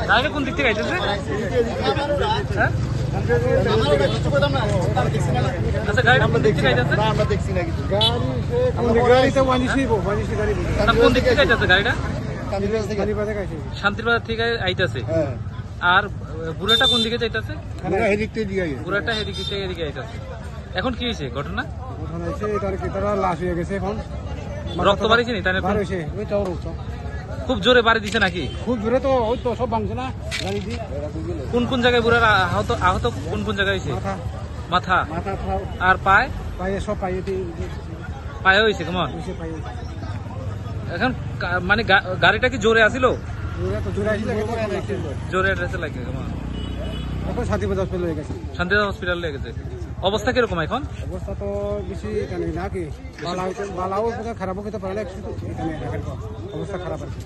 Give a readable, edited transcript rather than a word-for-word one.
গাড়িটা কোন দিক থেকে আইতেছে? আচ্ছা গাড়িটা কোন দিক থেকে আইতেছে? কোন দিক থেকে আইতেছে গাড়িটা? শান্তির বাজার থেকে আইতেছে। আর বুড়াটা কোন দিকে যাইতেছে? বুড়াটা হেদিকে এদিকে আইতেছে। এখন কি হয়েছে ঘটনা? লাশ হয়ে গেছে, এখন রক্ত বাড়িছে নি? খুব জোরে বাড়ি দিছে নাকি? খুব জোরে তো ওই তো সব ভাঙছে না গাড়ি দিয়ে। কোন কোন জায়গায় বুড়ার আহত কোন কোন জায়গায় হয়েছে? মাথা আর পায়ে? পায়ে সব পায়ে হয়েছে কেমন? এখন মানে গাড়িটা কি জোরে আসিল? জোরে অ্যাড্রেসে লাগে কেমন? এখন শান্তি হসপিটাল লেগে গেছে। অবস্থা কিরকম এখন? অবস্থা তো বেশি নাকি বালাও খারাপ হতে পারে, অবস্থা খারাপ আছে।